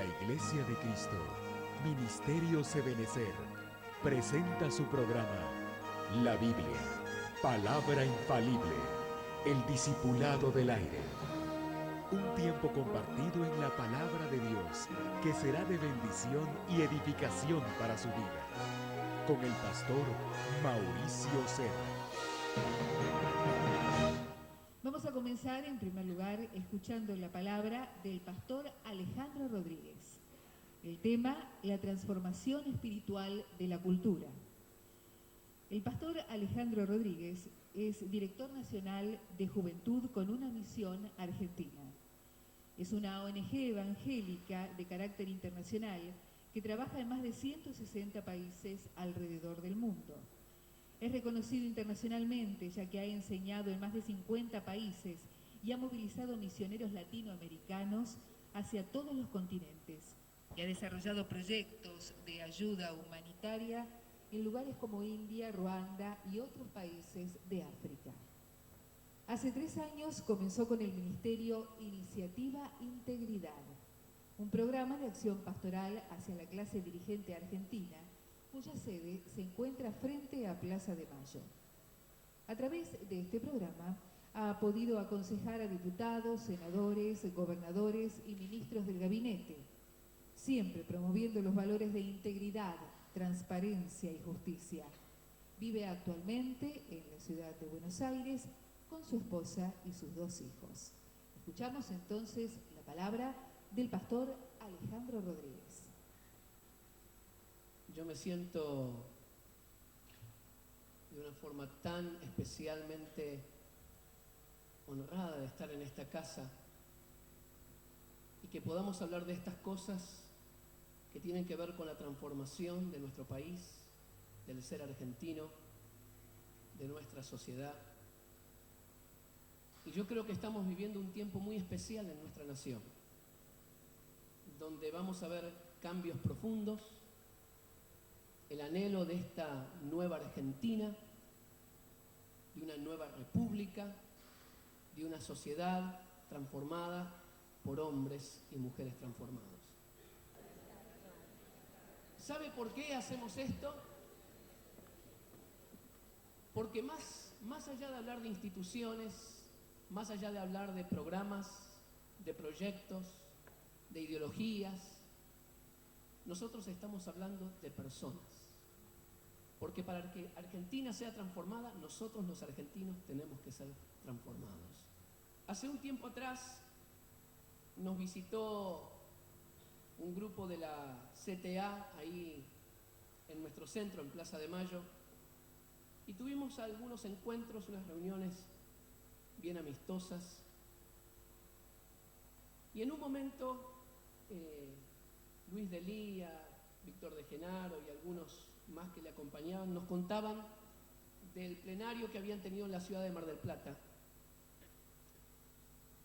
La Iglesia de Cristo, Ministerio Sebenecer, presenta su programa La Biblia, Palabra Infalible, el Discipulado del Aire. Un tiempo compartido en la Palabra de Dios que será de bendición y edificación para su vida. Con el pastor Mauricio Serra. Vamos a comenzar en primer lugar escuchando la palabra del pastor Alejandro Rodríguez. El tema, la transformación espiritual de la cultura. El pastor Alejandro Rodríguez es director nacional de Juventud con una Misión Argentina. Es una ONG evangélica de carácter internacional que trabaja en más de 160 países alrededor del mundo. Es reconocido internacionalmente ya que ha enseñado en más de 50 países y ha movilizado misioneros latinoamericanos hacia todos los continentes y ha desarrollado proyectos de ayuda humanitaria en lugares como India, Ruanda y otros países de África. Hace 3 años comenzó con el ministerio Iniciativa Integridad, un programa de acción pastoral hacia la clase dirigente argentina, cuya sede se encuentra frente a Plaza de Mayo. A través de este programa ha podido aconsejar a diputados, senadores, gobernadores y ministros del gabinete, siempre promoviendo los valores de integridad, transparencia y justicia. Vive actualmente en la ciudad de Buenos Aires con su esposa y sus 2 hijos. Escuchamos entonces la palabra del pastor Alejandro Rodríguez. Yo me siento de una forma tan especialmente honrada de estar en esta casa y que podamos hablar de estas cosas que tienen que ver con la transformación de nuestro país, del ser argentino, de nuestra sociedad. Y yo creo que estamos viviendo un tiempo muy especial en nuestra nación, donde vamos a ver cambios profundos, el anhelo de esta nueva Argentina, de una nueva república, de una sociedad transformada por hombres y mujeres transformados. ¿Sabe por qué hacemos esto? Porque más allá de hablar de instituciones, más allá de hablar de programas, de proyectos, de ideologías, nosotros estamos hablando de personas. Porque para que Argentina sea transformada, nosotros los argentinos tenemos que ser transformados. Hace un tiempo atrás nos visitó un grupo de la CTA ahí en nuestro centro, en Plaza de Mayo, y tuvimos algunos encuentros, unas reuniones bien amistosas. Y en un momento, Luis Delía, Víctor de Genaro y algunos más que le acompañaban, nos contaban del plenario que habían tenido en la ciudad de Mar del Plata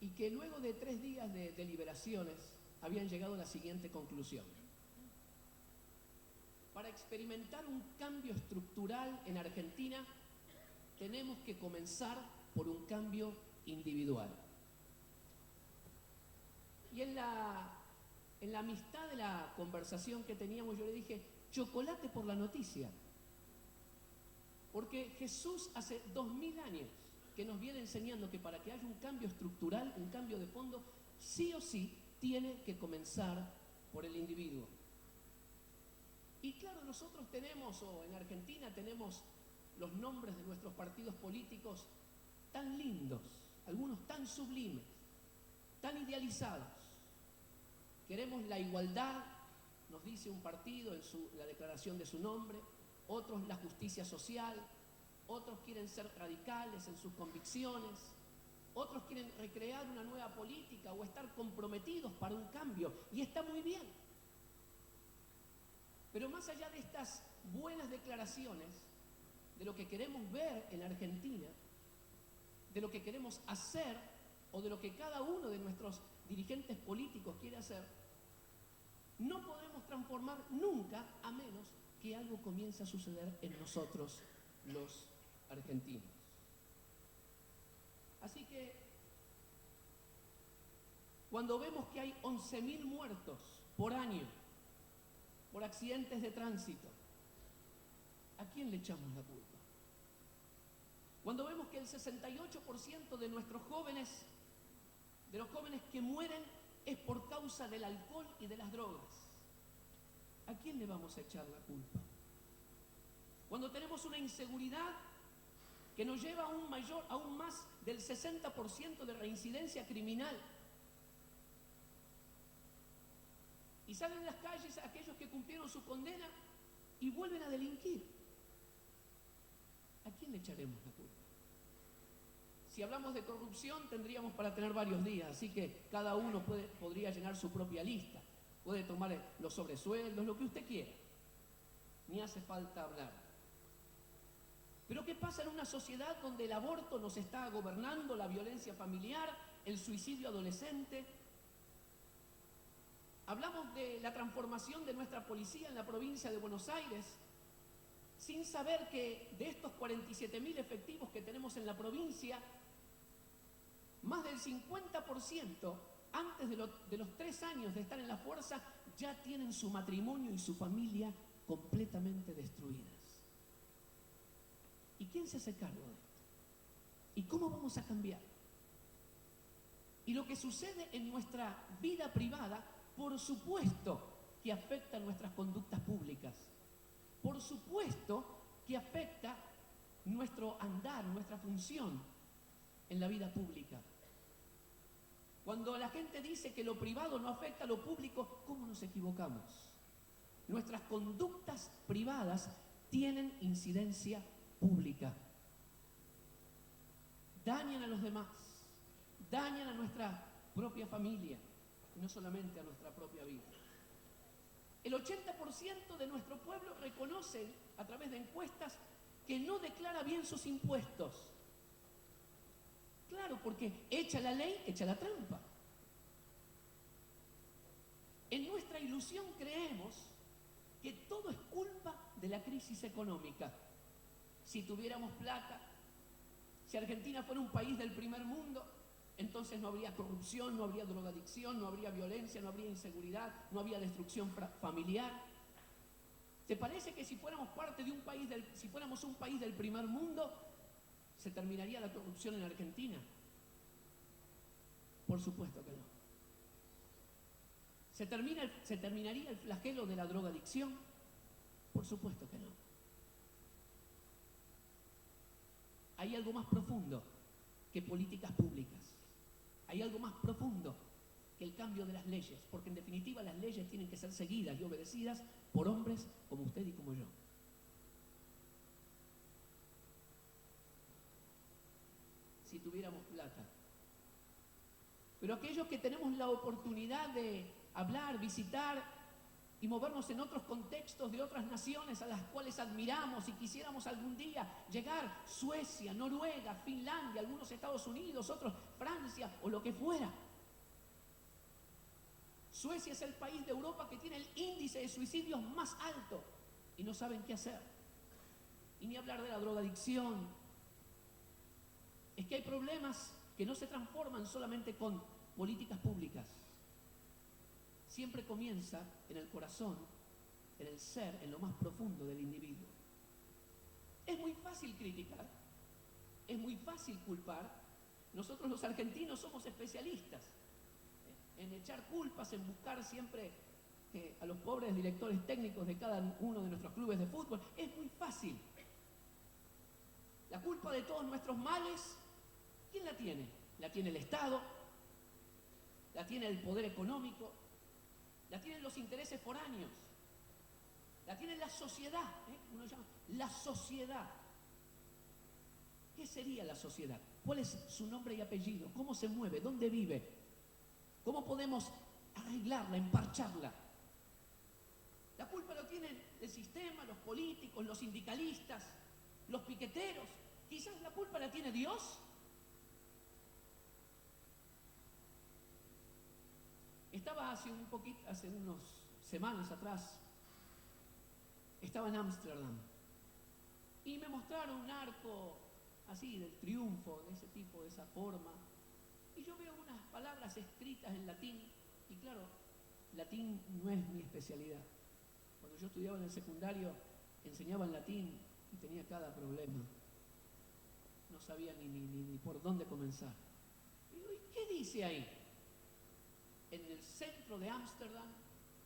y que luego de 3 días de deliberaciones habían llegado a la siguiente conclusión: para experimentar un cambio estructural en Argentina tenemos que comenzar por un cambio individual. Y en la amistad de la conversación que teníamos, yo le dije: chocolate por la noticia. Porque Jesús hace 2000 años que nos viene enseñando que para que haya un cambio estructural, un cambio de fondo, sí o sí tiene que comenzar por el individuo. Y claro, nosotros tenemos, o en Argentina tenemos los nombres de nuestros partidos políticos tan lindos, algunos tan sublimes, tan idealizados. Queremos la igualdad, nos dice un partido en la declaración de su nombre, otros la justicia social, otros quieren ser radicales en sus convicciones, otros quieren recrear una nueva política o estar comprometidos para un cambio, y está muy bien. Pero más allá de estas buenas declaraciones, de lo que queremos ver en Argentina, de lo que queremos hacer o de lo que cada uno de nuestros dirigentes políticos quiere hacer, no podemos transformar nunca a menos que algo comience a suceder en nosotros, los argentinos. Así que cuando vemos que hay 11.000 muertos por año por accidentes de tránsito. ¿A quién le echamos la culpa? Cuando vemos que el 68% de nuestros jóvenes, de los jóvenes que mueren, es por causa del alcohol y de las drogas, ¿a quién le vamos a echar la culpa? Cuando tenemos una inseguridad que nos lleva aún más del 60% de reincidencia criminal, y salen a las calles aquellos que cumplieron su condena y vuelven a delinquir, ¿a quién le echaremos la culpa? Si hablamos de corrupción tendríamos para tener varios días, así que cada uno podría llenar su propia lista, puede tomar los sobresueldos, lo que usted quiera, ni hace falta hablar. Pero ¿qué pasa en una sociedad donde el aborto nos está gobernando, la violencia familiar, el suicidio adolescente? Hablamos de la transformación de nuestra policía en la provincia de Buenos Aires, sin saber que de estos 47.000 efectivos que tenemos en la provincia, más del 50%, antes de los 3 años de estar en la fuerza, ya tienen su matrimonio y su familia completamente destruidas. ¿Y quién se hace cargo de esto? ¿Y cómo vamos a cambiar? Y lo que sucede en nuestra vida privada, por supuesto que afecta nuestras conductas públicas. Por supuesto que afecta nuestro andar, nuestra función en la vida pública. Cuando la gente dice que lo privado no afecta a lo público, ¿cómo nos equivocamos? Nuestras conductas privadas tienen incidencia pública. Dañan a los demás, dañan a nuestra propia familia, y no solamente a nuestra propia vida. El 80% de nuestro pueblo reconoce a través de encuestas que no declara bien sus impuestos. Claro, porque echa la ley, echa la trampa. En nuestra ilusión creemos que todo es culpa de la crisis económica. Si tuviéramos plata, si Argentina fuera un país del primer mundo, entonces no habría corrupción, no habría drogadicción, no habría violencia, no habría inseguridad, no habría destrucción familiar. ¿Te parece que si fuéramos si fuéramos un país del primer mundo, se terminaría la corrupción en Argentina? Por supuesto que no. ¿Se terminaría el flagelo de la drogadicción? Por supuesto que no. Hay algo más profundo que políticas públicas. Hay algo más profundo que el cambio de las leyes, porque en definitiva las leyes tienen que ser seguidas y obedecidas por hombres como usted y como yo. Si tuviéramos plata. Pero aquellos que tenemos la oportunidad de hablar, visitar y movernos en otros contextos de otras naciones a las cuales admiramos y quisiéramos algún día llegar, Suecia, Noruega, Finlandia, algunos Estados Unidos, otros Francia o lo que fuera. Suecia es el país de Europa que tiene el índice de suicidios más alto y no saben qué hacer. Y ni hablar de la drogadicción. Es que hay problemas que no se transforman solamente con políticas públicas. Siempre comienza en el corazón, en el ser, en lo más profundo del individuo. Es muy fácil criticar, es muy fácil culpar. Nosotros los argentinos somos especialistas en echar culpas, en buscar siempre a los pobres directores técnicos de cada uno de nuestros clubes de fútbol. Es muy fácil. La culpa de todos nuestros males, ¿quién la tiene? La tiene el Estado, la tiene el poder económico, la tienen los intereses foráneos, la tiene la sociedad, uno llama la sociedad. ¿Qué sería la sociedad? ¿Cuál es su nombre y apellido? ¿Cómo se mueve? ¿Dónde vive? ¿Cómo podemos arreglarla, emparcharla? La culpa lo tienen el sistema, los políticos, los sindicalistas, los piqueteros. Quizás la culpa la tiene Dios. Estaba hace unas semanas atrás, estaba en Ámsterdam y me mostraron un arco así del triunfo, de ese tipo, de esa forma, y yo veo unas palabras escritas en latín y claro, latín no es mi especialidad. Cuando yo estudiaba en el secundario, enseñaban latín y tenía cada problema. No sabía ni por dónde comenzar. Y digo, ¿y qué dice ahí? En el centro de Ámsterdam,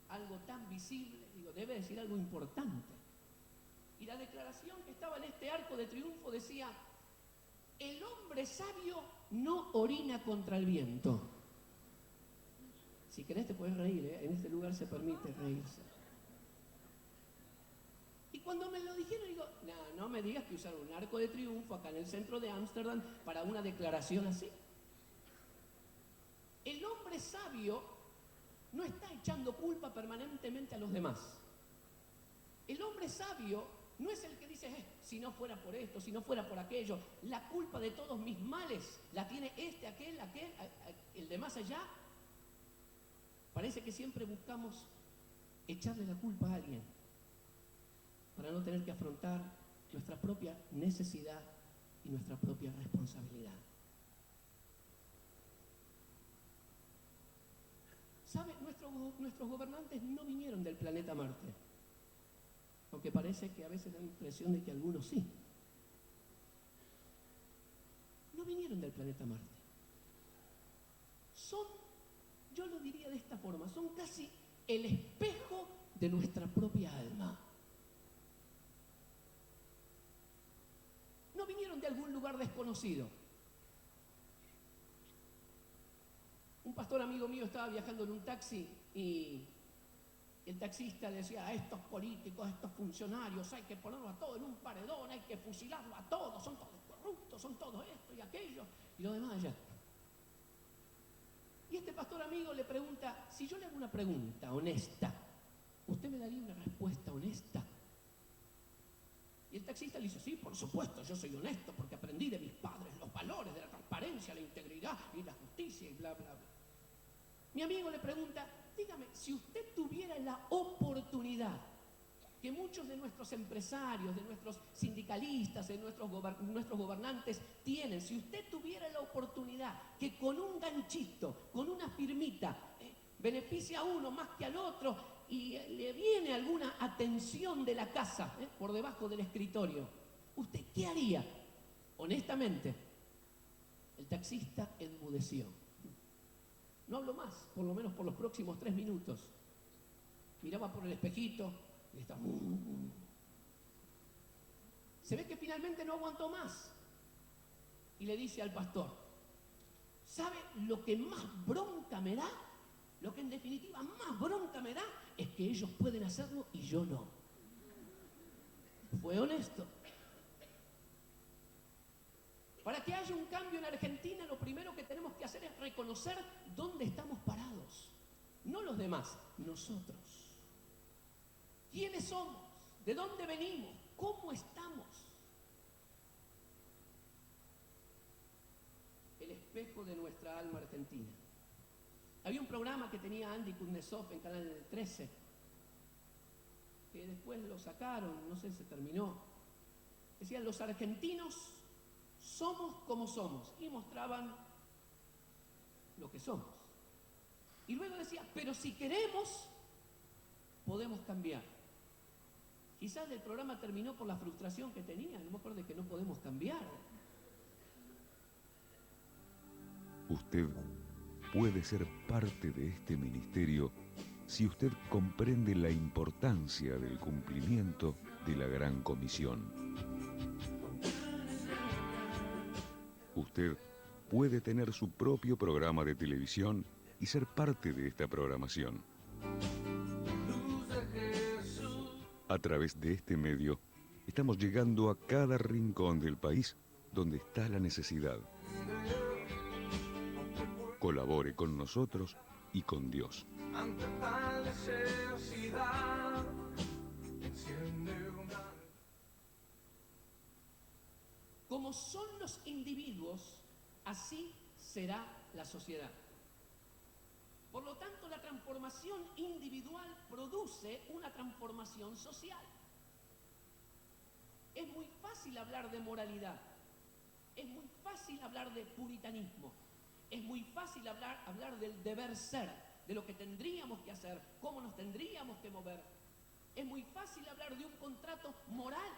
algo tan visible, digo, debe decir algo importante. Y la declaración que estaba en este arco de triunfo decía: el hombre sabio no orina contra el viento. Si querés te puedes reír, ¿eh? En este lugar se permite reírse. Y cuando me lo dijeron, digo, no me digas que usaron un arco de triunfo acá en el centro de Ámsterdam para una declaración así. El hombre sabio no está echando culpa permanentemente a los demás. El hombre sabio no es el que dice, si no fuera por esto, si no fuera por aquello, la culpa de todos mis males la tiene este, aquel, el de más allá. Parece que siempre buscamos echarle la culpa a alguien para no tener que afrontar nuestra propia necesidad y nuestra propia responsabilidad. ¿Sabe? Nuestros gobernantes no vinieron del planeta Marte, aunque parece que a veces da la impresión de que algunos sí. No vinieron del planeta Marte. Son, yo lo diría de esta forma, son casi el espejo de nuestra propia alma. No vinieron de algún lugar desconocido. Un pastor amigo mío estaba viajando en un taxi y el taxista decía: a estos políticos, a estos funcionarios, hay que ponerlo a todos en un paredón, hay que fusilarlo a todos, son todos corruptos, son todos esto y aquello, y lo demás allá. Y este pastor amigo le pregunta: si yo le hago una pregunta honesta, ¿usted me daría una respuesta honesta? Y el taxista le dice: sí, por supuesto, yo soy honesto porque aprendí de mis padres los valores de la transparencia, la integridad y la justicia y bla, bla, bla. Mi amigo le pregunta: dígame, si usted tuviera la oportunidad que muchos de nuestros empresarios, de nuestros sindicalistas, de nuestros gobernantes tienen, si usted tuviera la oportunidad que con un ganchito, con una firmita, beneficia a uno más que al otro y le viene alguna atención de la casa por debajo del escritorio, ¿usted qué haría? Honestamente, el taxista enmudeció. No hablo más, por lo menos por los próximos 3 minutos. Miraba por el espejito y estaba... Se ve que finalmente no aguantó más. Y le dice al pastor: ¿sabe lo que más bronca me da? Lo que en definitiva más bronca me da es que ellos pueden hacerlo y yo no. Fue honesto. Para que haya un cambio en Argentina, lo primero que tenemos que hacer es reconocer dónde estamos parados. No los demás, nosotros. ¿Quiénes somos? ¿De dónde venimos? ¿Cómo estamos? El espejo de nuestra alma argentina. Había un programa que tenía Andy Kuznetsov en Canal 13, que después lo sacaron, no sé, se terminó. Decían: los argentinos somos como somos, y mostraban lo que somos. Y luego decía: pero si queremos, podemos cambiar. Quizás el programa terminó por la frustración que tenía, a lo mejor de que no podemos cambiar. Usted puede ser parte de este ministerio si usted comprende la importancia del cumplimiento de la Gran Comisión. Usted puede tener su propio programa de televisión y ser parte de esta programación. A través de este medio, estamos llegando a cada rincón del país donde está la necesidad. Colabore con nosotros y con Dios. Ante tal necesidad, enciende una... Como son los individuos, así será la sociedad. Por lo tanto, la transformación individual produce una transformación social. Es muy fácil hablar de moralidad, es muy fácil hablar de puritanismo, es muy fácil hablar del deber ser, de lo que tendríamos que hacer, cómo nos tendríamos que mover. Es muy fácil hablar de un contrato moral.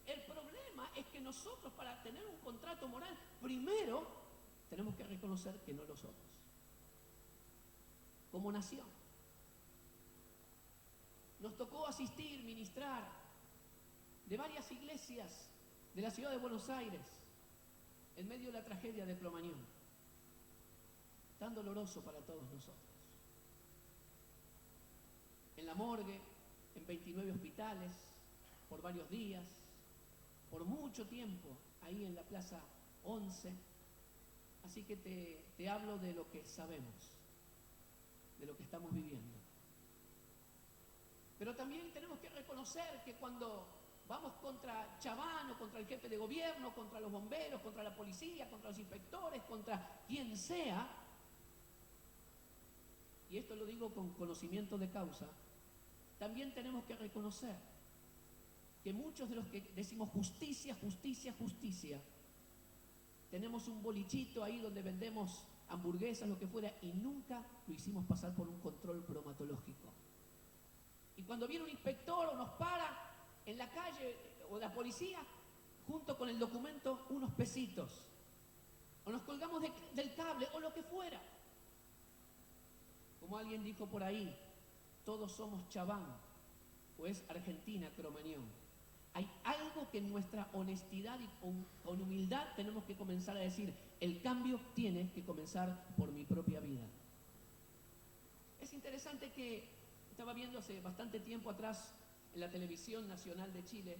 El problema es que nosotros, para tener un contrato moral, primero tenemos que reconocer que no lo somos. Como nación. Nos tocó asistir, ministrar de varias iglesias de la ciudad de Buenos Aires en medio de la tragedia de Cromañón. Tan doloroso para todos nosotros. En la morgue, en 29 hospitales, por varios días, por mucho tiempo, ahí en la Plaza 11. Así que te hablo de lo que sabemos, de lo que estamos viviendo. Pero también tenemos que reconocer que cuando vamos contra Chabano, contra el jefe de gobierno, contra los bomberos, contra la policía, contra los inspectores, contra quien sea, y esto lo digo con conocimiento de causa, también tenemos que reconocer que muchos de los que decimos justicia, justicia, justicia, tenemos un bolichito ahí donde vendemos hamburguesas, lo que fuera, y nunca lo hicimos pasar por un control bromatológico. Y cuando viene un inspector o nos para en la calle o la policía, junto con el documento, unos pesitos. O nos colgamos del cable o lo que fuera. Como alguien dijo por ahí, todos somos Chabán, o es Argentina, Cromañón. Hay algo que en nuestra honestidad y con humildad tenemos que comenzar a decir, el cambio tiene que comenzar por mi propia vida. Es interesante que estaba viendo hace bastante tiempo atrás en la televisión nacional de Chile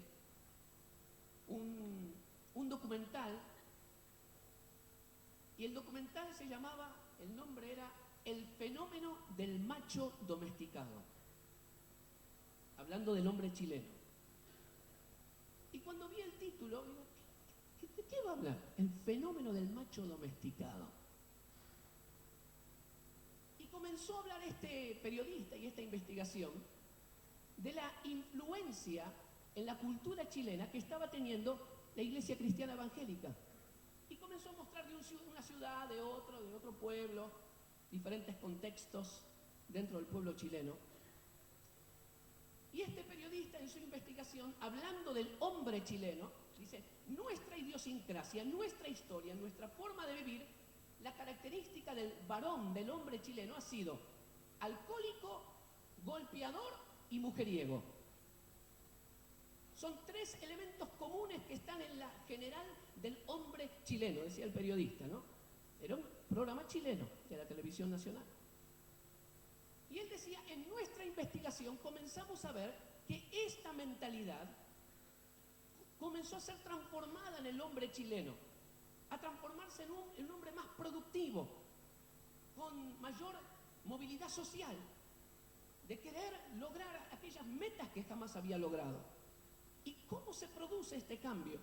un documental, y el documental se llamaba, el nombre era El fenómeno del macho domesticado, hablando del hombre chileno. Y cuando vi el título, digo, ¿de qué va a hablar? El fenómeno del macho domesticado. Y comenzó a hablar este periodista y esta investigación de la influencia en la cultura chilena que estaba teniendo la Iglesia Cristiana Evangélica. Y comenzó a mostrar de una ciudad, de otro pueblo, diferentes contextos dentro del pueblo chileno. Y este periodista en su investigación, hablando del hombre chileno, dice, nuestra idiosincrasia, nuestra historia, nuestra forma de vivir, la característica del varón, del hombre chileno, ha sido alcohólico, golpeador y mujeriego. Son tres elementos comunes que están en la general del hombre chileno, decía el periodista, ¿no? Era un programa chileno de la televisión nacional. Y él decía, en nuestra investigación comenzamos a ver que esta mentalidad comenzó a ser transformada en el hombre chileno, a transformarse en un hombre más productivo, con mayor movilidad social, de querer lograr aquellas metas que jamás había logrado. ¿Y cómo se produce este cambio?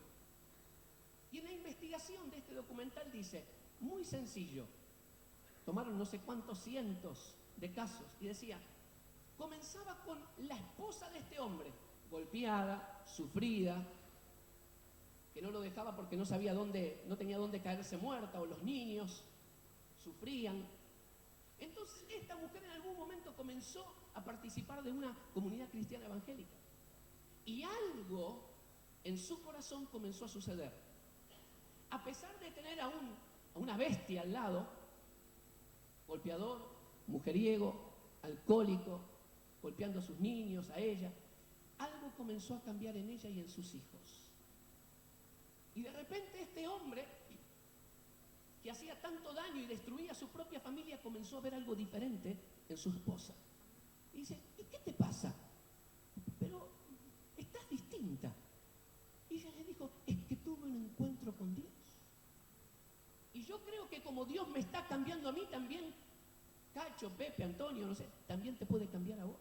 Y en la investigación de este documental dice, muy sencillo, tomaron no sé cuántos cientos de casos y decía, comenzaba con la esposa de este hombre, golpeada, sufrida, que no lo dejaba porque no sabía dónde, no tenía dónde caerse muerta, o los niños sufrían. Entonces esta mujer en algún momento comenzó a participar de una comunidad cristiana evangélica y algo en su corazón comenzó a suceder. A pesar de tener a una bestia al lado, golpeador, mujeriego, alcohólico, golpeando a sus niños, a ella, algo comenzó a cambiar en ella y en sus hijos. Y de repente este hombre, que hacía tanto daño y destruía a su propia familia, comenzó a ver algo diferente en su esposa. Y dice, ¿y qué te pasa? Pero estás distinta. Y ella le dijo, es que tuve un encuentro con Dios. Y yo creo que como Dios me está cambiando a mí, también Cacho, Pepe, Antonio, no sé, también te puede cambiar a vos.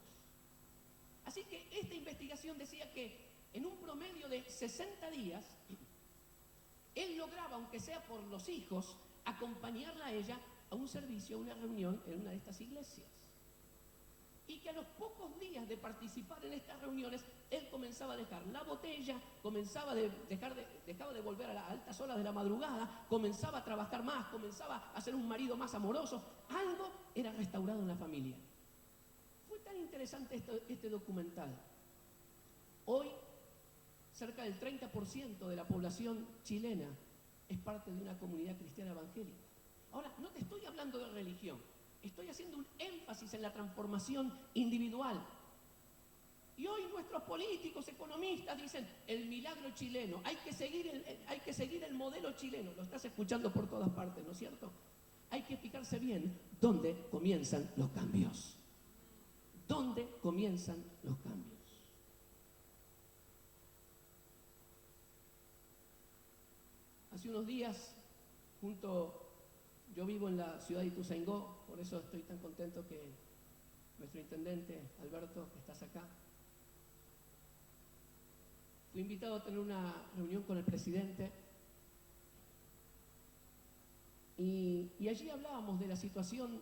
Así que esta investigación decía que en un promedio de 60 días, él lograba, aunque sea por los hijos, acompañarla a ella a un servicio, a una reunión en una de estas iglesias. Y que a los pocos días de participar en estas reuniones, él comenzaba a dejar la botella, dejaba de volver a las altas horas de la madrugada, comenzaba a trabajar más, comenzaba a ser un marido más amoroso. Algo era restaurado en la familia. Fue tan interesante este documental. Hoy, cerca del 30% de la población chilena es parte de una comunidad cristiana evangélica. Ahora, no te estoy hablando de religión. Estoy haciendo un énfasis en la transformación individual. Y hoy nuestros políticos, economistas dicen, el milagro chileno, hay que seguir el modelo chileno. Lo estás escuchando por todas partes, ¿no es cierto? Hay que fijarse bien dónde comienzan los cambios. ¿Dónde comienzan los cambios? Hace unos días, yo vivo en la ciudad de Ituzaingó, por eso estoy tan contento que nuestro intendente, Alberto, que estás acá, fui invitado a tener una reunión con el presidente y allí hablábamos de la situación,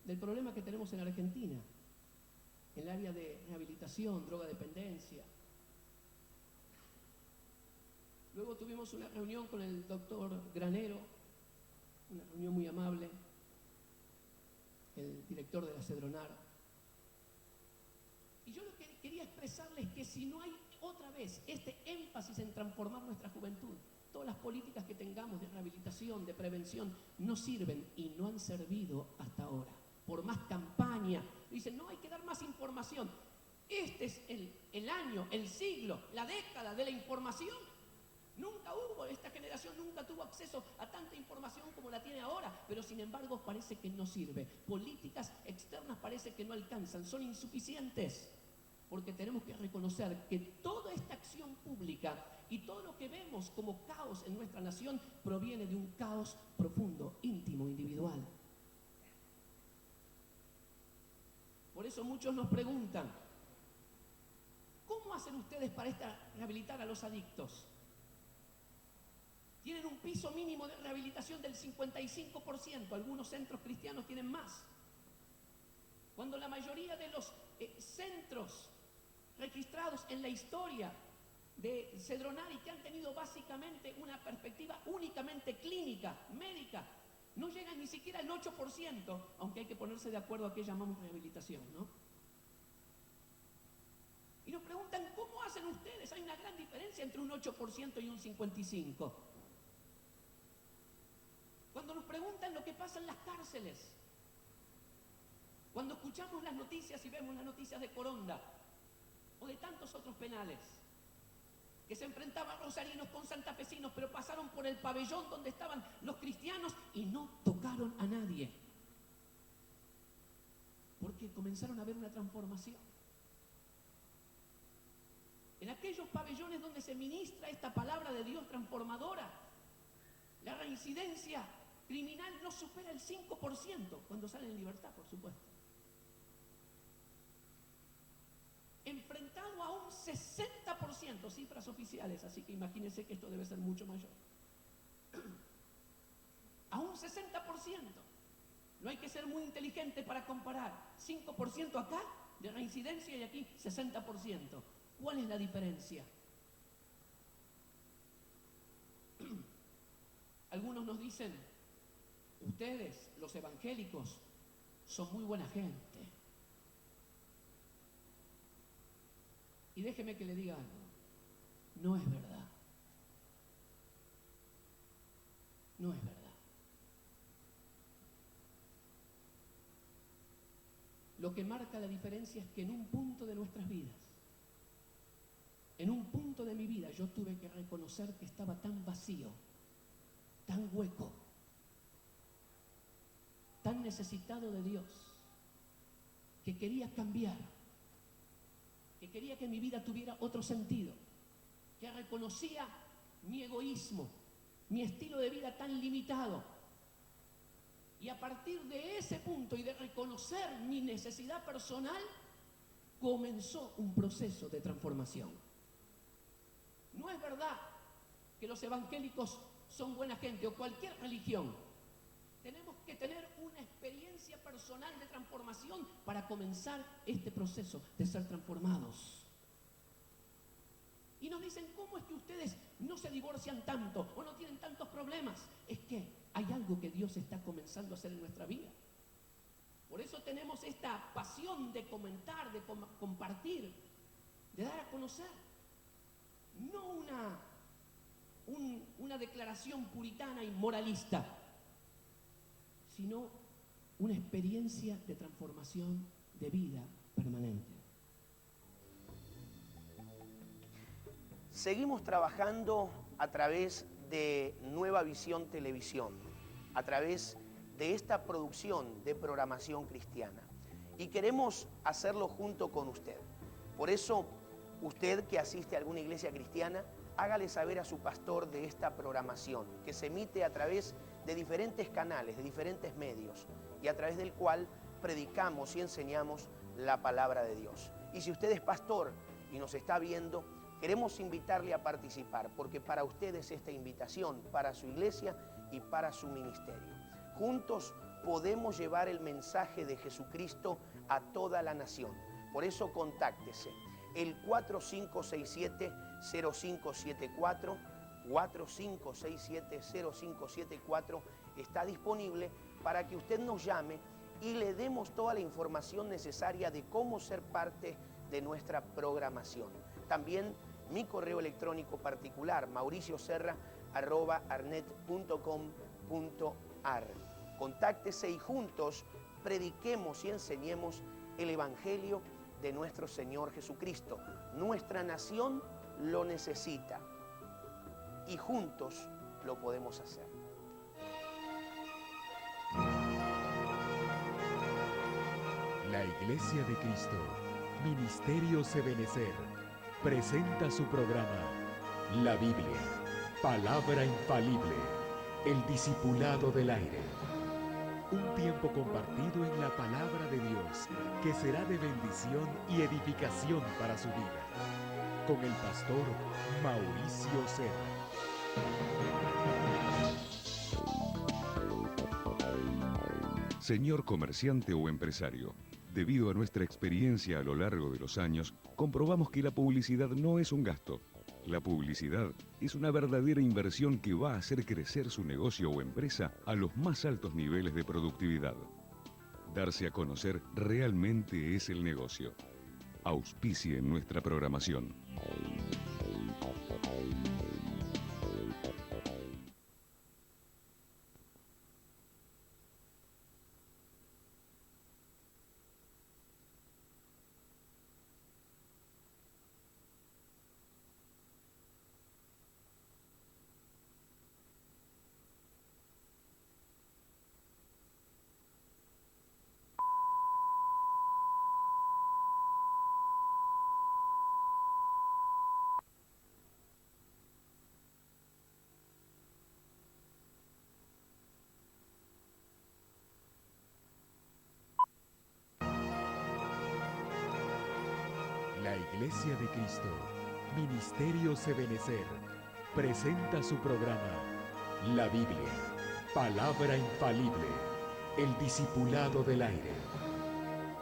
del problema que tenemos en Argentina, en el área de rehabilitación, drogadependencia. Luego tuvimos una reunión con el doctor Granero, una reunión muy amable, el director de la Cedronar. Y yo lo que quería expresarles es que si no hay otra vez este énfasis en transformar nuestra juventud, todas las políticas que tengamos de rehabilitación, de prevención, no sirven y no han servido hasta ahora. Por más campaña, dicen, no, hay que dar más información. Este es el año, el siglo, la década de la información. Esta generación nunca tuvo acceso a tanta información como la tiene ahora, pero sin embargo parece que no sirve. Políticas externas parece que no alcanzan, son insuficientes, porque tenemos que reconocer que toda esta acción pública y todo lo que vemos como caos en nuestra nación proviene de un caos profundo, íntimo, individual. Por eso muchos nos preguntan, ¿cómo hacen ustedes para rehabilitar a los adictos? Tienen un piso mínimo de rehabilitación del 55%, algunos centros cristianos tienen más. Cuando la mayoría de los centros registrados en la historia de Cedronari, que han tenido básicamente una perspectiva únicamente clínica, médica, no llegan ni siquiera al 8%, aunque hay que ponerse de acuerdo a qué llamamos rehabilitación, ¿no? Y nos preguntan, ¿cómo hacen ustedes? Hay una gran diferencia entre un 8% y un 55%. Cuando nos preguntan lo que pasa en las cárceles, cuando escuchamos las noticias y vemos las noticias de Coronda o de tantos otros penales, que se enfrentaban rosarinos con santafesinos, pero pasaron por el pabellón donde estaban los cristianos y no tocaron a nadie, porque comenzaron a ver una transformación. En aquellos pabellones donde se ministra esta palabra de Dios transformadora, la reincidencia criminal no supera el 5% cuando salen en libertad, por supuesto. Enfrentado a un 60%, cifras oficiales, así que imagínense que esto debe ser mucho mayor. A un 60%. No hay que ser muy inteligente para comparar. 5% acá de reincidencia y aquí 60%. ¿Cuál es la diferencia? Algunos nos dicen, ustedes, los evangélicos, son muy buena gente. Y déjeme que le diga algo, no es verdad. No es verdad. Lo que marca la diferencia es que en un punto de nuestras vidas, en un punto de mi vida, yo tuve que reconocer que estaba tan vacío, tan hueco, tan necesitado de Dios, que quería cambiar, que quería que mi vida tuviera otro sentido, que reconocía mi egoísmo, mi estilo de vida tan limitado. Y a partir de ese punto y de reconocer mi necesidad personal, comenzó un proceso de transformación. No es verdad que los evangélicos son buena gente o cualquier religión. Tenemos que tener una experiencia personal personal de transformación para comenzar este proceso de ser transformados. Y nos dicen, ¿cómo es que ustedes no se divorcian tanto o no tienen tantos problemas? Es que hay algo que Dios está comenzando a hacer en nuestra vida. Por eso tenemos esta pasión de comentar, de compartir, de dar a conocer. No una declaración puritana y moralista, sino una experiencia de transformación de vida permanente. Seguimos trabajando a través de Nueva Visión Televisión, a través de esta producción de programación cristiana. Y queremos hacerlo junto con usted. Por eso, usted que asiste a alguna iglesia cristiana, hágale saber a su pastor de esta programación, que se emite a través de diferentes canales, de diferentes medios, y a través del cual predicamos y enseñamos la palabra de Dios. Y si usted es pastor y nos está viendo, queremos invitarle a participar, porque para usted es esta invitación, para su iglesia y para su ministerio. Juntos podemos llevar el mensaje de Jesucristo a toda la nación. Por eso contáctese. El 4567-0574, 4567-0574 está disponible para que usted nos llame y le demos toda la información necesaria de cómo ser parte de nuestra programación. También mi correo electrónico particular, mauricioserra@arnet.com.ar. Contáctese y juntos prediquemos y enseñemos el Evangelio de nuestro Señor Jesucristo. Nuestra nación lo necesita y juntos lo podemos hacer. La Iglesia de Cristo, Ministerio Ebenecer, presenta su programa, La Biblia, Palabra Infalible, el Discipulado del Aire. Un tiempo compartido en la Palabra de Dios, que será de bendición y edificación para su vida. Con el pastor Mauricio Serra. Señor comerciante o empresario, debido a nuestra experiencia a lo largo de los años, comprobamos que la publicidad no es un gasto. La publicidad es una verdadera inversión que va a hacer crecer su negocio o empresa a los más altos niveles de productividad. Darse a conocer realmente es el negocio. Auspicie en nuestra programación. La Iglesia de Cristo, Ministerio Ebenecer, presenta su programa, La Biblia, Palabra Infalible, el Discipulado del Aire.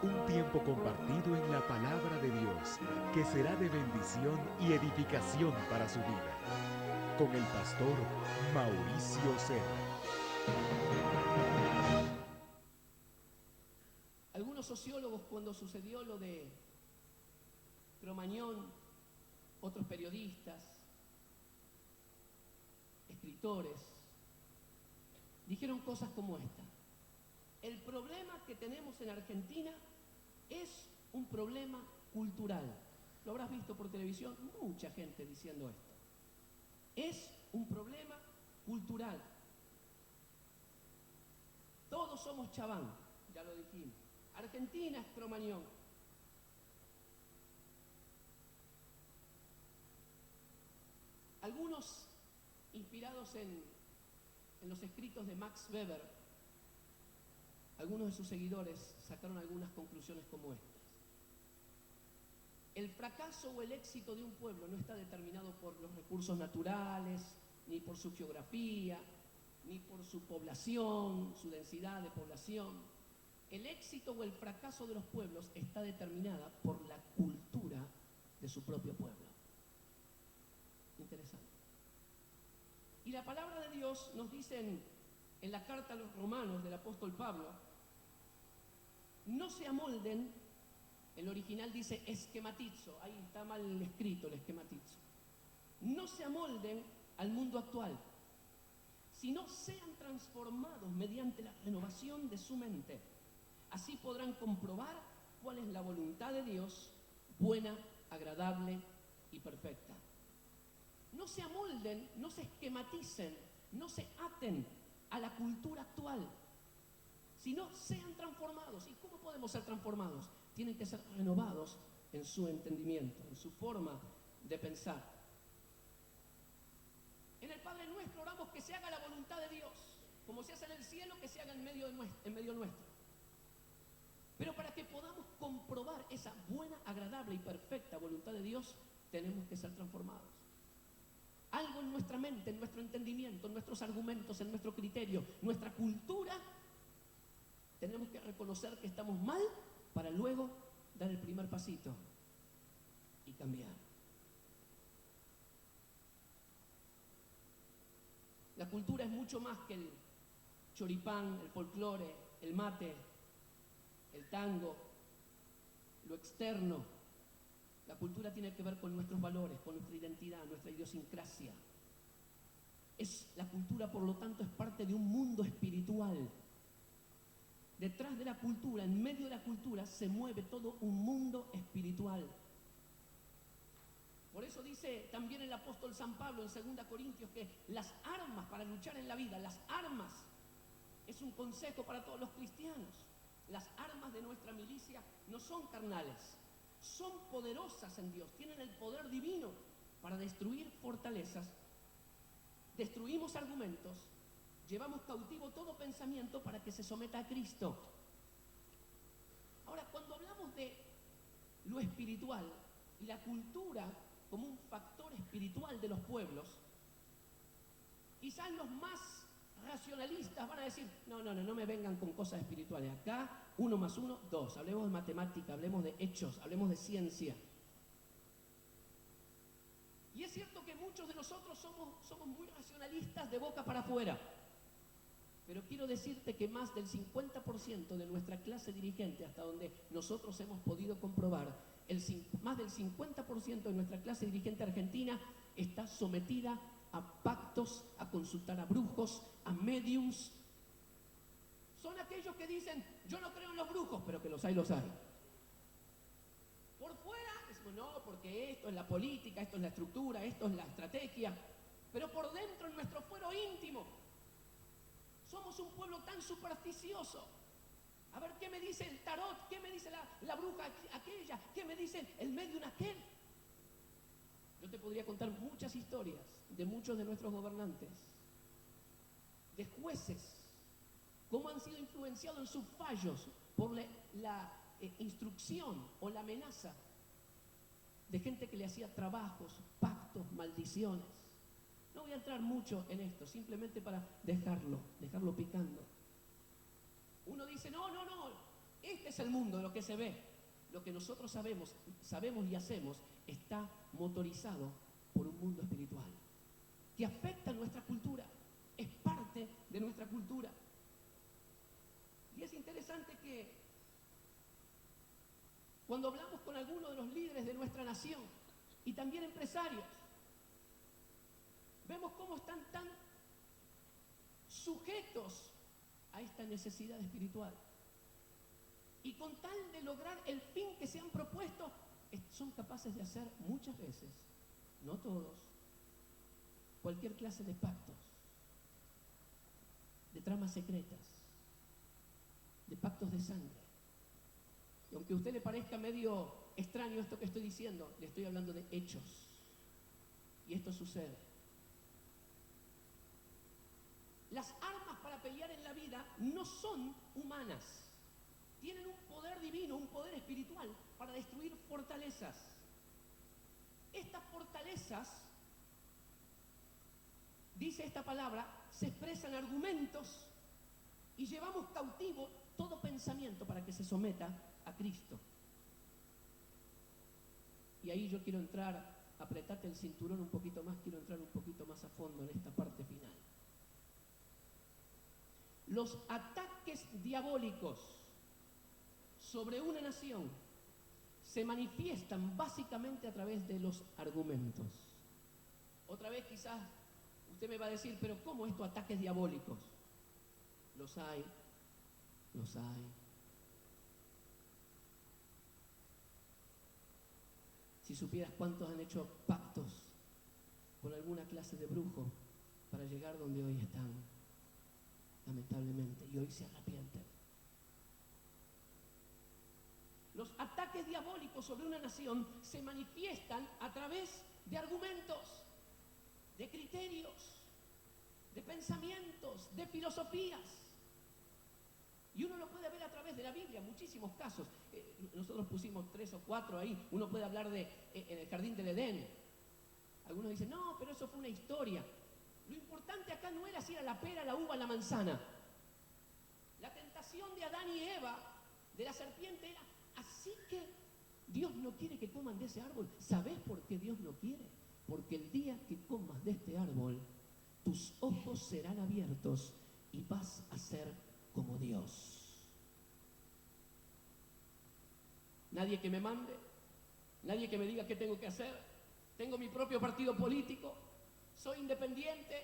Un tiempo compartido en la Palabra de Dios, que será de bendición y edificación para su vida. Con el pastor Mauricio Serra. Algunos sociólogos, cuando sucedió lo de Cromañón, otros periodistas, escritores, dijeron cosas como esta. El problema que tenemos en Argentina es un problema cultural. Lo habrás visto por televisión, mucha gente diciendo esto. Es un problema cultural. Todos somos Chabán, ya lo dijimos. Argentina es Cromañón. Algunos, inspirados en los escritos de Max Weber, algunos de sus seguidores sacaron algunas conclusiones como estas. El fracaso o el éxito de un pueblo no está determinado por los recursos naturales, ni por su geografía, ni por su población, su densidad de población. el éxito o el fracaso de los pueblos está determinada por la cultura de su propio pueblo. Interesante. Y la palabra de Dios nos dice en la carta a los romanos del apóstol Pablo, no se amolden, el original dice esquematizo, ahí está mal escrito el esquematizo, no se amolden al mundo actual, sino sean transformados mediante la renovación de su mente. Así podrán comprobar cuál es la voluntad de Dios, buena, agradable y perfecta. No se amolden, no se esquematicen, no se aten a la cultura actual, sino sean transformados. ¿Y cómo podemos ser transformados? Tienen que ser renovados en su entendimiento, en su forma de pensar. En el Padre Nuestro oramos que se haga la voluntad de Dios, como se hace en el cielo, que se haga en medio nuestro. Pero para que podamos comprobar esa buena, agradable y perfecta voluntad de Dios, tenemos que ser transformados. Algo en nuestra mente, en nuestro entendimiento, en nuestros argumentos, en nuestro criterio, nuestra cultura, tenemos que reconocer que estamos mal para luego dar el primer pasito y cambiar. La cultura es mucho más que el choripán, el folclore, el mate, el tango, lo externo. La cultura tiene que ver con nuestros valores, con nuestra identidad, nuestra idiosincrasia. La cultura, por lo tanto, es parte de un mundo espiritual. Detrás de la cultura, en medio de la cultura, se mueve todo un mundo espiritual. Por eso dice también el apóstol San Pablo en 2 Corintios que las armas para luchar en la vida, las armas, es un consejo para todos los cristianos. Las armas de nuestra milicia no son carnales, son poderosas en Dios, tienen el poder divino para destruir fortalezas. Destruimos argumentos, llevamos cautivo todo pensamiento para que se someta a Cristo. Ahora, cuando hablamos de lo espiritual y la cultura como un factor espiritual de los pueblos, quizás los más racionalistas van a decir, no me vengan con cosas espirituales. Acá, 1 más 1, 2. Hablemos de matemática, hablemos de hechos, hablemos de ciencia. Y es cierto que muchos de nosotros somos muy racionalistas de boca para afuera. Pero quiero decirte que más del 50% de nuestra clase dirigente, hasta donde nosotros hemos podido comprobar, más del 50% de nuestra clase dirigente argentina está sometida a pactos, a consultar a brujos, a mediums. Son aquellos que dicen, yo no creo en los brujos, pero que los hay, los hay. Por fuera, decimos, no, porque esto es la política, esto es la estructura, esto es la estrategia. Pero por dentro, en nuestro fuero íntimo, somos un pueblo tan supersticioso. A ver, ¿qué me dice el tarot? ¿Qué me dice la bruja aquella? ¿Qué me dice el medium aquel? Yo te podría contar muchas historias de muchos de nuestros gobernantes, de jueces, cómo han sido influenciados en sus fallos por la instrucción o la amenaza de gente que le hacía trabajos, pactos, maldiciones. No voy a entrar mucho en esto, simplemente para dejarlo picando. Uno dice, no, este es el mundo, lo que se ve. Lo que nosotros sabemos y hacemos está motorizado por un mundo espiritual que afecta a nuestra cultura, es parte de nuestra cultura. Y es interesante que cuando hablamos con algunos de los líderes de nuestra nación y también empresarios, vemos cómo están tan sujetos a esta necesidad espiritual. Y con tal de lograr el fin que se han propuesto, son capaces de hacer muchas veces, no todos, cualquier clase de pactos, de tramas secretas, de pactos de sangre. Y aunque a usted le parezca medio extraño esto que estoy diciendo, le estoy hablando de hechos. Y esto sucede. Las armas para pelear en la vida no son humanas. Tienen un poder divino, un poder espiritual para destruir fortalezas. Estas fortalezas, dice esta palabra, se expresan argumentos y llevamos cautivo todo pensamiento pensamiento para que se someta a Cristo. Y ahí yo quiero entrar, apretate el cinturón un poquito más, quiero entrar un poquito más a fondo en esta parte final. Los ataques diabólicos sobre una nación se manifiestan básicamente a través de los argumentos. Otra vez quizás usted me va a decir, pero ¿cómo estos ataques diabólicos? Los hay, los hay. Si supieras cuántos han hecho pactos con alguna clase de brujo para llegar donde hoy están, lamentablemente, y hoy se arrepienten. Los ataques diabólicos sobre una nación se manifiestan a través de argumentos, de criterios, de pensamientos, de filosofías. Y uno lo puede ver a través de la Biblia, muchísimos casos. Nosotros pusimos 3 o 4 ahí. Uno puede hablar de en el jardín del Edén. Algunos dicen, no, pero eso fue una historia. Lo importante acá no era si era la pera, la uva, la manzana. La tentación de Adán y Eva, de la serpiente, era, así que Dios no quiere que coman de ese árbol. ¿Sabés por qué Dios no quiere? Porque el día que comas de este árbol, tus ojos serán abiertos y vas a ser como Dios. Nadie que me mande, nadie que me diga qué tengo que hacer. Tengo mi propio partido político, soy independiente,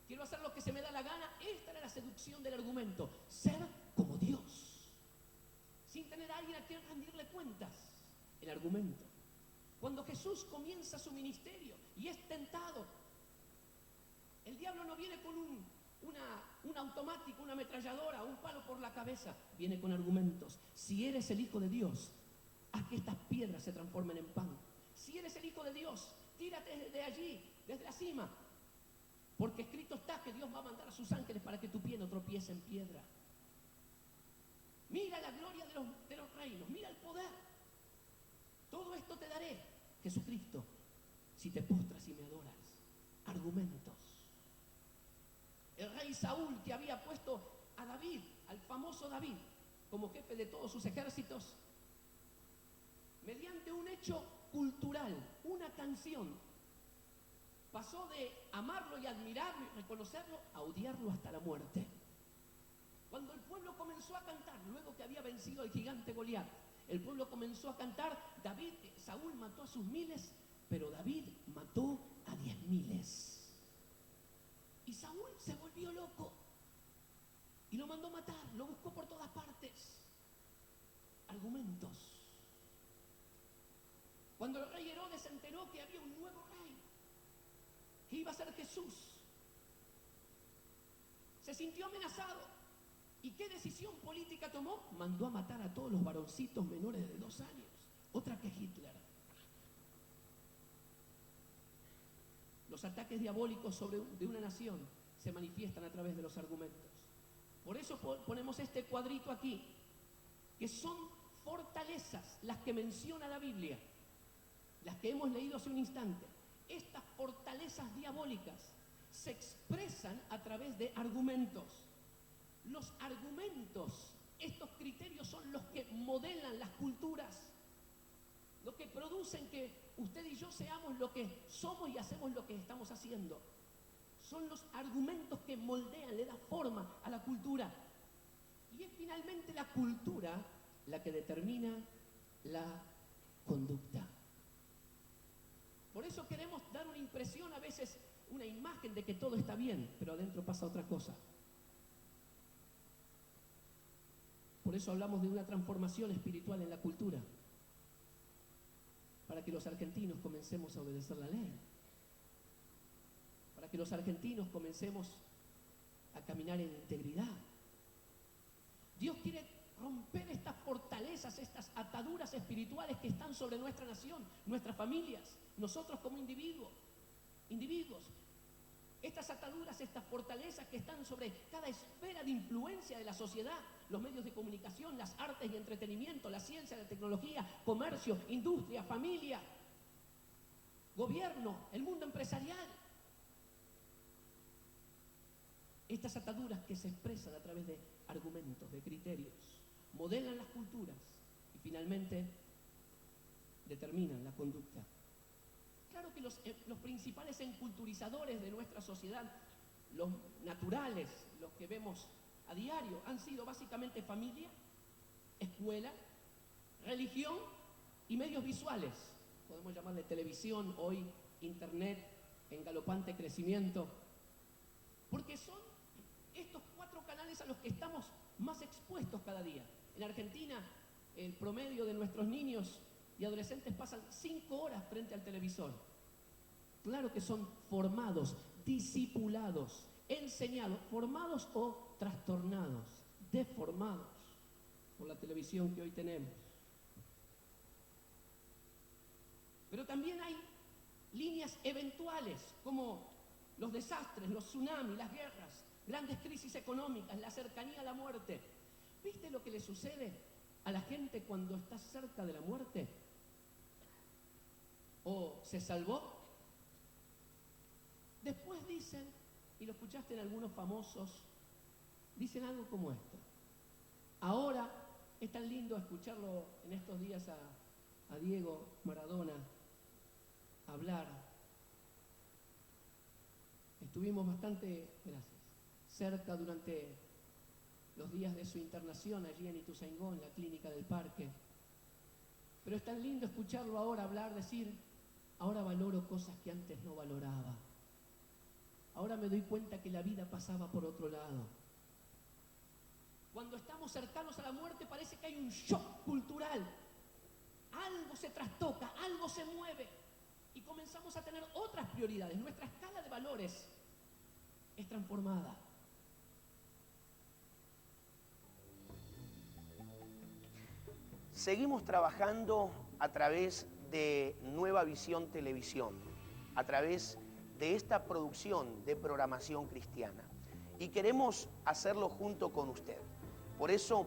quiero hacer lo que se me da la gana. Esta era la seducción del argumento, ser como Dios, sin tener a alguien a quien rendirle cuentas. El argumento. Cuando Jesús comienza su ministerio y es tentado, el diablo no viene con un automático, una ametralladora, un palo por la cabeza, viene con argumentos. Si eres el Hijo de Dios, haz que estas piedras se transformen en pan. Si eres el Hijo de Dios, tírate desde allí, desde la cima, porque escrito está que Dios va a mandar a sus ángeles para que tu pie no tropiece en piedra. Mira la gloria de los reinos, mira el poder. Todo esto te daré, Jesucristo, si te postras y me adoras. Argumentos. El rey Saúl, que había puesto a David, al famoso David, como jefe de todos sus ejércitos, mediante un hecho cultural, una canción, pasó de amarlo y admirarlo y reconocerlo a odiarlo hasta la muerte. Cuando el pueblo comenzó a cantar, luego que había vencido al gigante Goliat, el pueblo comenzó a cantar, Saúl mató a sus miles, pero David mató a 10.000. Y Saúl se volvió loco y lo mandó matar, lo buscó por todas partes. Argumentos. Cuando el rey Herodes se enteró que había un nuevo rey, que iba a ser Jesús, se sintió amenazado. ¿Y qué decisión política tomó? Mandó a matar a todos los varoncitos menores de 2 años. Otra que Hitler. Los ataques diabólicos de una nación se manifiestan a través de los argumentos. Por eso ponemos este cuadrito aquí, que son fortalezas las que menciona la Biblia, las que hemos leído hace un instante. Estas fortalezas diabólicas se expresan a través de argumentos. Los argumentos, estos criterios son los que modelan las culturas, lo que producen que usted y yo seamos lo que somos y hacemos lo que estamos haciendo. Son los argumentos que moldean, le dan forma a la cultura. Y es finalmente la cultura la que determina la conducta. Por eso queremos dar una impresión, a veces una imagen de que todo está bien, pero adentro pasa otra cosa. Por eso hablamos de una transformación espiritual en la cultura, para que los argentinos comencemos a obedecer la ley, para que los argentinos comencemos a caminar en integridad. Dios quiere romper estas fortalezas, estas ataduras espirituales que están sobre nuestra nación, nuestras familias, nosotros como individuos. Estas ataduras, estas fortalezas que están sobre cada esfera de influencia de la sociedad, los medios de comunicación, las artes y entretenimiento, la ciencia, la tecnología, comercio, industria, familia, gobierno, el mundo empresarial. Estas ataduras que se expresan a través de argumentos, de criterios. modelan las culturas y finalmente determinan la conducta. Claro que los principales enculturizadores de nuestra sociedad, los naturales, los que vemos a diario, han sido básicamente familia, escuela, religión y medios visuales. Podemos llamarle televisión, hoy internet en galopante crecimiento, porque son estos 4 canales a los que estamos más expuestos cada día. En Argentina, el promedio de nuestros niños y adolescentes pasan 5 horas frente al televisor. Claro que son formados, discipulados, enseñados, formados o trastornados, deformados por la televisión que hoy tenemos. Pero también hay líneas eventuales, como los desastres, los tsunamis, las guerras, grandes crisis económicas, la cercanía a la muerte. ¿Viste lo que le sucede a la gente cuando está cerca de la muerte? ¿O se salvó? Después dicen, y lo escuchaste en algunos famosos, dicen algo como esto. Ahora es tan lindo escucharlo en estos días a Diego Maradona hablar. Estuvimos bastante, cerca durante los días de su internación allí en Ituzaingó, en la clínica del Parque. Pero es tan lindo escucharlo ahora hablar, decir, ahora valoro cosas que antes no valoraba. Ahora me doy cuenta que la vida pasaba por otro lado. Cuando estamos cercanos a la muerte parece que hay un shock cultural. Algo se trastoca, algo se mueve y comenzamos a tener otras prioridades. Nuestra escala de valores es transformada. Seguimos trabajando a través de Nueva Visión Televisión, a través de esta producción de programación cristiana. Y queremos hacerlo junto con usted. Por eso,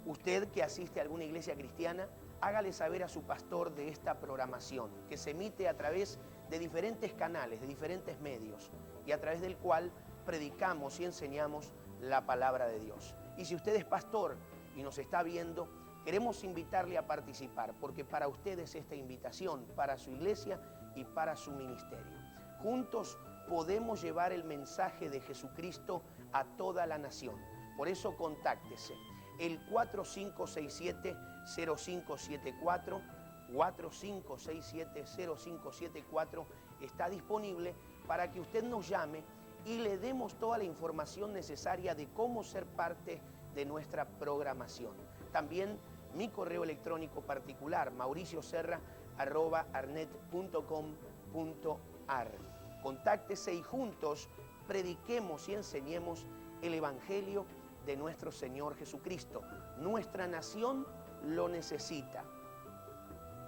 usted que asiste a alguna iglesia cristiana, hágale saber a su pastor de esta programación, que se emite a través de diferentes canales, de diferentes medios, y a través del cual predicamos y enseñamos la palabra de Dios. Y si usted es pastor y nos está viendo, queremos invitarle a participar, porque para usted es esta invitación, para su iglesia y para su ministerio. Juntos podemos llevar el mensaje de Jesucristo a toda la nación. Por eso contáctese. El 4567-0574, 4567-0574 está disponible para que usted nos llame y le demos toda la información necesaria de cómo ser parte de nuestra programación. También mi correo electrónico particular, mauricioserra@arnet.com.ar. Contáctese y juntos prediquemos y enseñemos el Evangelio de nuestro Señor Jesucristo. Nuestra nación lo necesita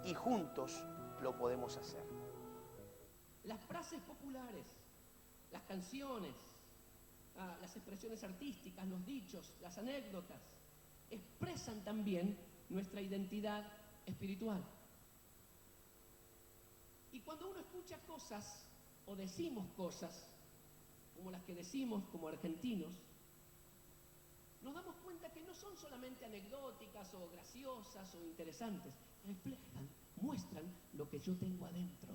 y juntos lo podemos hacer. Las frases populares, las canciones, las expresiones artísticas, los dichos, las anécdotas, expresan también nuestra identidad espiritual. Y cuando uno escucha cosas o decimos cosas como las que decimos como argentinos, nos damos cuenta que no son solamente anecdóticas o graciosas o interesantes, reflejan, muestran lo que yo tengo adentro.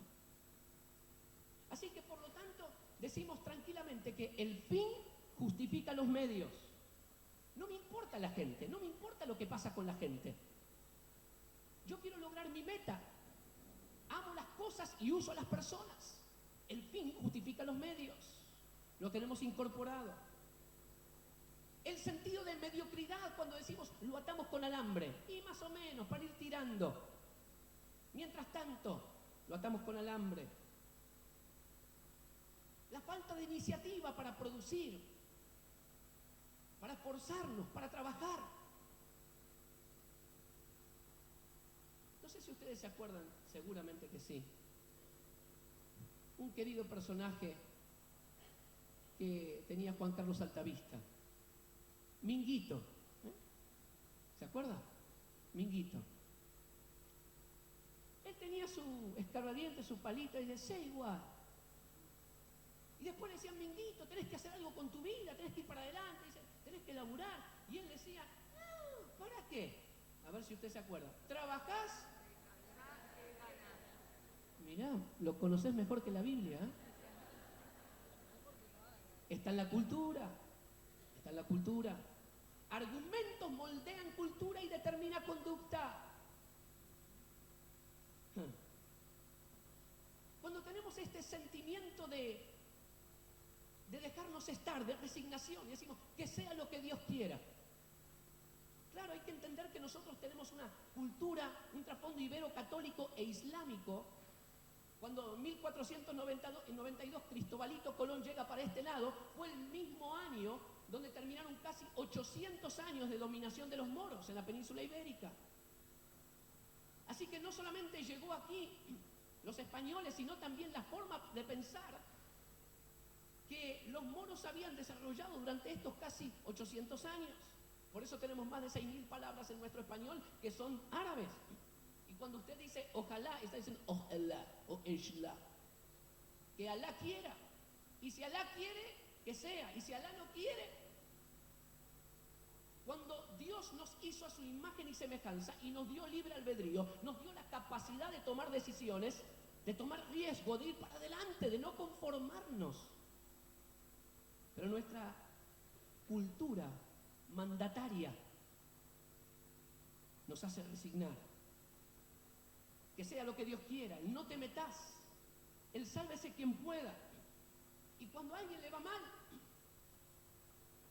Así que por lo tanto decimos tranquilamente que el fin justifica los medios. No me importa la gente, no me importa lo que pasa con la gente. Yo quiero lograr mi meta. Amo las cosas y uso a las personas. El fin justifica los medios. Lo tenemos incorporado. El sentido de mediocridad cuando decimos lo atamos con alambre. Y más o menos, para ir tirando. Mientras tanto, lo atamos con alambre. La falta de iniciativa para producir, para esforzarnos, para trabajar. No sé si ustedes se acuerdan, seguramente que sí. Un querido personaje que tenía Juan Carlos Altavista, Minguito. ¿Se acuerda? Minguito. Él tenía su escarbadiente, su palito, y decía, igual. Y después le decían, Minguito, tenés que hacer algo con tu vida, tenés que ir para adelante, tenés que laburar. Y él decía, no, ¿para qué? ver si usted se acuerda. ¿Trabajás? Mirá, lo conocés mejor que la Biblia, ¿eh? Está en la cultura. Está en la cultura. Argumentos moldean cultura y determina conducta. Cuando tenemos este sentimiento de dejarnos estar, de resignación, y decimos que sea lo que Dios quiera. Claro, hay que entender que nosotros tenemos una cultura, un trasfondo ibero-católico e islámico. Cuando en 1492 Cristobalito Colón llega para este lado, fue el mismo año donde terminaron casi 800 años de dominación de los moros en la península ibérica. Así que no solamente llegó aquí los españoles, sino también la forma de pensar que los moros habían desarrollado durante estos casi 800 años. Por eso tenemos más de 6.000 palabras en nuestro español que son árabes. Y cuando usted dice ojalá, está diciendo ojalá o inshallah. Que Alá quiera. Y si Alá quiere, que sea. Y si Alá no quiere, cuando Dios nos hizo a su imagen y semejanza y nos dio libre albedrío, nos dio la capacidad de tomar decisiones, de tomar riesgo, de ir para adelante, de no conformarnos. Pero nuestra cultura mandataria nos hace resignar. Que sea lo que Dios quiera, y no te metas. El sálvese quien pueda. Y cuando a alguien le va mal,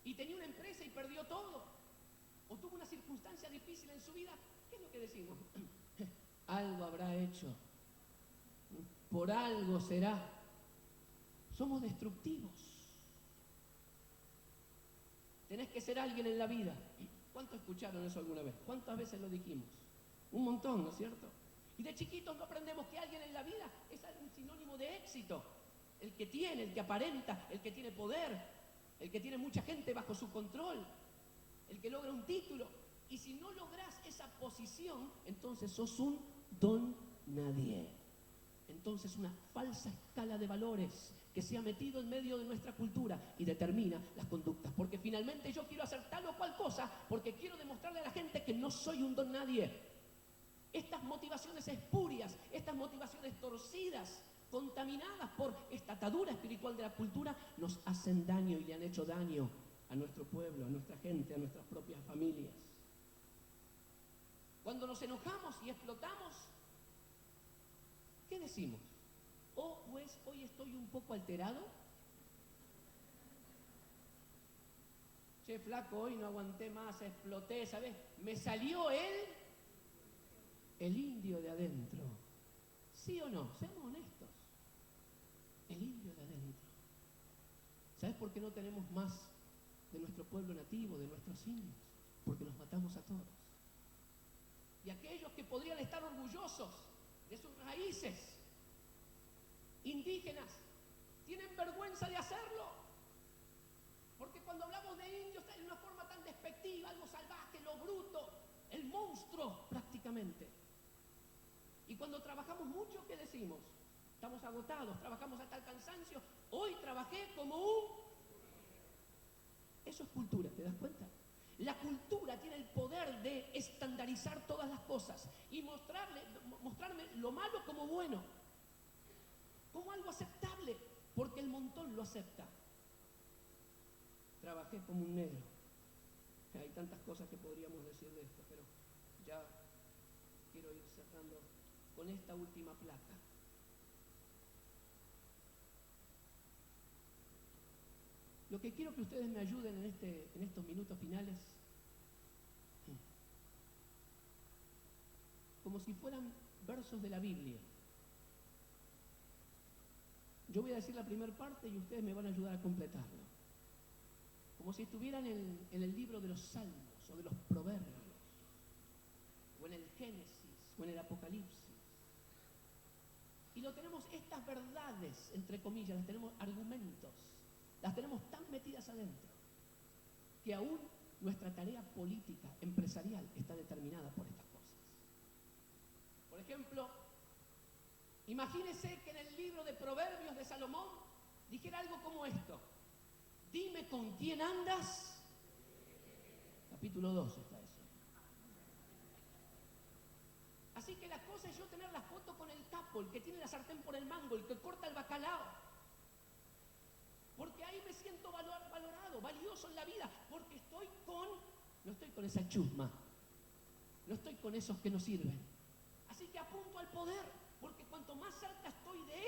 y tenía una empresa y perdió todo, o tuvo una circunstancia difícil en su vida, ¿qué es lo que decimos? Algo habrá hecho. Por algo será. Somos destructivos. Tenés que ser alguien en la vida. ¿Cuántos escucharon eso alguna vez? ¿Cuántas veces lo dijimos? Un montón, ¿no es cierto? Y de chiquitos no aprendemos que alguien en la vida es un sinónimo de éxito. El que tiene, el que aparenta, el que tiene poder, el que tiene mucha gente bajo su control, el que logra un título. Y si no logras esa posición, entonces sos un don nadie. Entonces una falsa escala de valores que se ha metido en medio de nuestra cultura y determina las conductas. Porque finalmente yo quiero hacer tal o cual cosa porque quiero demostrarle a la gente que no soy un don nadie. Estas motivaciones espurias, estas motivaciones torcidas, contaminadas por esta atadura espiritual de la cultura, nos hacen daño y le han hecho daño a nuestro pueblo, a nuestra gente, a nuestras propias familias. Cuando nos enojamos y explotamos, ¿qué decimos? Oh, pues hoy estoy un poco alterado. Che, flaco, hoy no aguanté más, exploté, ¿sabes? Me salió el indio de adentro. ¿Sí o no? Seamos honestos. El indio de adentro. ¿Sabes por qué no tenemos más de nuestro pueblo nativo, de nuestros indios? Porque los matamos a todos. Y aquellos que podrían estar orgullosos de sus raíces indígenas tienen vergüenza de hacerlo. Porque cuando hablamos de indios es de una forma tan despectiva, algo salvaje, lo bruto, el monstruo prácticamente. Y cuando trabajamos mucho, ¿qué decimos? Estamos agotados, trabajamos hasta el cansancio. Hoy trabajé como un... Eso es cultura, ¿te das cuenta? La cultura tiene el poder de estandarizar todas las cosas y mostrarme lo malo como bueno, como algo aceptable, porque el montón lo acepta. Trabajé como un negro. Hay tantas cosas que podríamos decir de esto, pero ya quiero ir cerrando con esta última placa. Lo que quiero que ustedes me ayuden en estos minutos finales, como si fueran versos de la Biblia. Yo voy a decir la primera parte y ustedes me van a ayudar a completarlo. Como si estuvieran en el libro de los Salmos o de los Proverbios, o en el Génesis, o en el Apocalipsis. Y lo tenemos, estas verdades, entre comillas, las tenemos argumentos, las tenemos tan metidas adentro, que aún nuestra tarea política, empresarial, está determinada por estas cosas. Por ejemplo, imagínese que en el libro de Proverbios de Salomón dijera algo como esto: dime con quién andas. Capítulo 2 está eso. cosa es yo tener la foto con el capo, el que tiene la sartén por el mango, el que corta el bacalao. Porque ahí me siento valorado, valioso en la vida, porque no estoy con esa chusma, no estoy con esos que no sirven. Así que apunto al poder, porque cuanto más cerca estoy de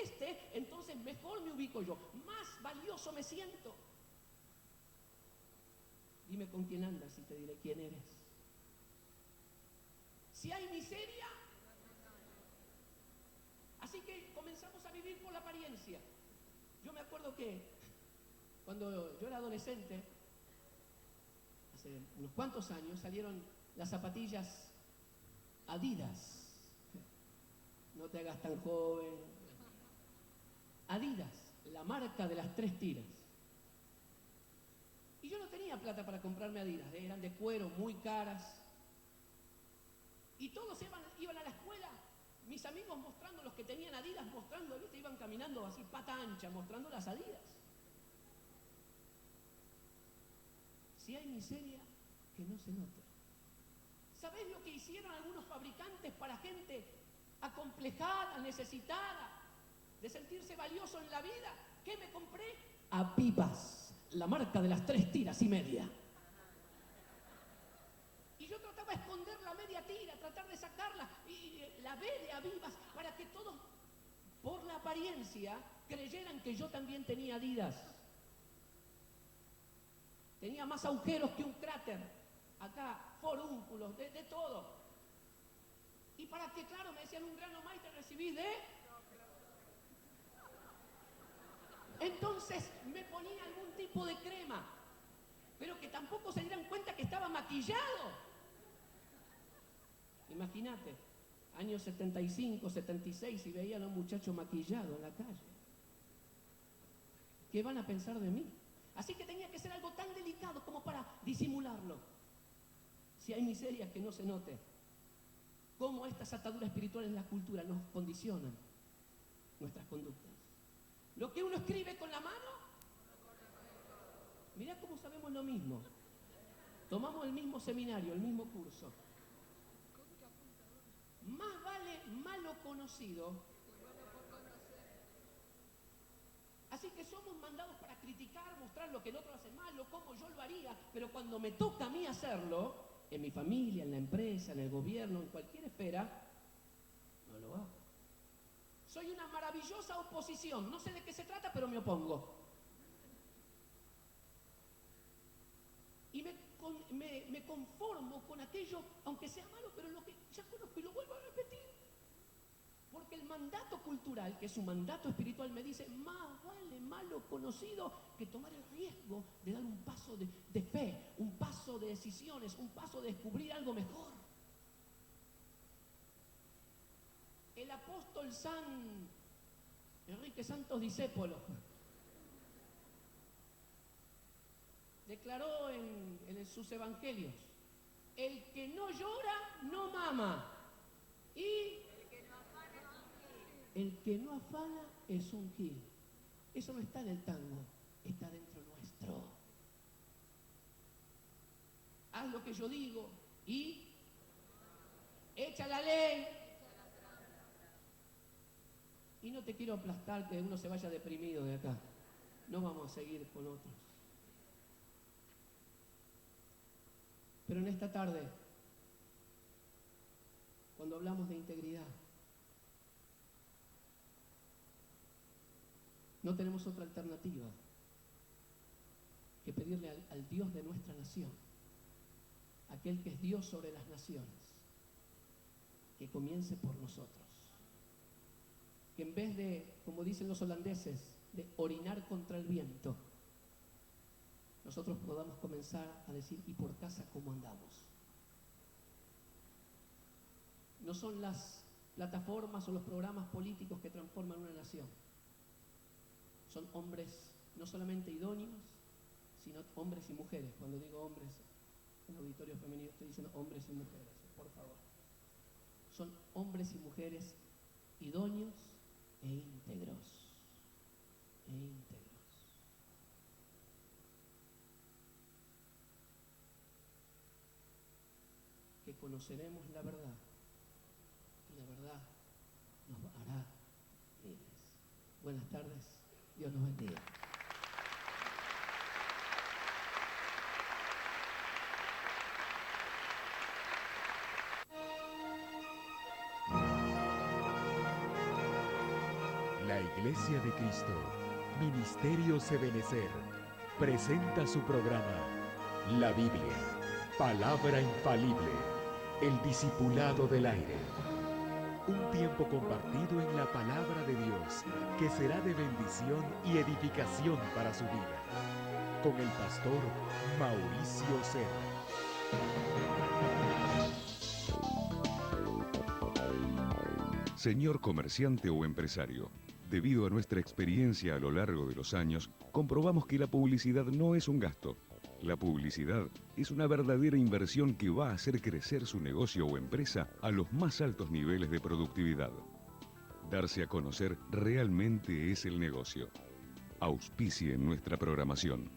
entonces mejor me ubico yo, más valioso me siento. Dime con quién andas y te diré quién eres. Si hay miseria, así que comenzamos a vivir por la apariencia. Yo me acuerdo que cuando yo era adolescente, hace unos cuantos años, salieron las zapatillas Adidas. No te hagas tan joven. Adidas, la marca de las 3 tiras. Y yo no tenía plata para comprarme Adidas, eran de cuero, muy caras. Y todos iban a la escuela, mis amigos mostrando, los que tenían Adidas, mostrando, ¿viste? Iban caminando así, pata ancha, mostrando las Adidas. Si hay miseria, que no se note. ¿Sabés lo que hicieron algunos fabricantes para gente acomplejada, necesitada, de sentirse valioso en la vida? ¿Qué me compré? Avivas, la marca de las 3 tiras y media. Y yo trataba de esconder la media tira, tratar de sacarla, y la B de Avivas, para que todos, por la apariencia, creyeran que yo también tenía Adidas. Tenía más agujeros que un cráter, acá, forúnculos, de todo. Y para que, claro, me decían un grano más y te recibí de... Entonces me ponía algún tipo de crema, pero que tampoco se dieran cuenta que estaba maquillado. Imagínate, años 75, 76, y veían a un muchacho maquillado en la calle. ¿Qué van a pensar de mí? Así que tenía que ser algo tan delicado como para disimularlo. Si hay miseria, que no se note. Cómo estas ataduras espirituales en la cultura nos condicionan nuestras conductas. Lo que uno escribe con la mano, mirá cómo sabemos lo mismo. Tomamos el mismo seminario, el mismo curso. Más vale malo conocido. Así que somos mandados para criticar, mostrar lo que el otro hace mal, o cómo yo lo haría, pero cuando me toca a mí hacerlo, en mi familia, en la empresa, en el gobierno, en cualquier esfera, no lo hago. Soy una maravillosa oposición, no sé de qué se trata, pero me opongo. Y me conformo con aquello, aunque sea malo, pero lo que ya conozco y lo vuelvo a repetir. Porque el mandato cultural, que es un mandato espiritual, me dice, más vale malo conocido que tomar el riesgo de dar un paso de fe, un paso de decisiones, un paso de descubrir algo mejor. El apóstol San Enrique Santos Discépolo declaró en sus evangelios: el que no llora no mama, y el que no afana es un gil. Eso no está en el tango, está dentro nuestro. Haz lo que yo digo y echa la ley. Y no te quiero aplastar, que uno se vaya deprimido de acá. No vamos a seguir con otros. Pero en esta tarde, cuando hablamos de integridad, no tenemos otra alternativa que pedirle al Dios de nuestra nación, aquel que es Dios sobre las naciones, que comience por nosotros. Que en vez de, como dicen los holandeses, de orinar contra el viento, nosotros podamos comenzar a decir, ¿y por casa cómo andamos? No son las plataformas o los programas políticos que transforman una nación. Son hombres no solamente idóneos, sino hombres y mujeres. Cuando digo hombres en auditorio femenino, estoy diciendo hombres y mujeres, por favor. Son hombres y mujeres idóneos e íntegros. Que conoceremos la verdad la verdad nos hará libres. Buenas tardes, Dios nos bendiga. La Iglesia de Cristo, Ministerio Ebenecer, presenta su programa, La Biblia, Palabra Infalible, el Discipulado del Aire. Un tiempo compartido en la Palabra de Dios, que será de bendición y edificación para su vida. Con el pastor Mauricio Serra. Señor comerciante o empresario, debido a nuestra experiencia a lo largo de los años, comprobamos que la publicidad no es un gasto. La publicidad es una verdadera inversión que va a hacer crecer su negocio o empresa a los más altos niveles de productividad. Darse a conocer realmente es el negocio. Auspicie en nuestra programación.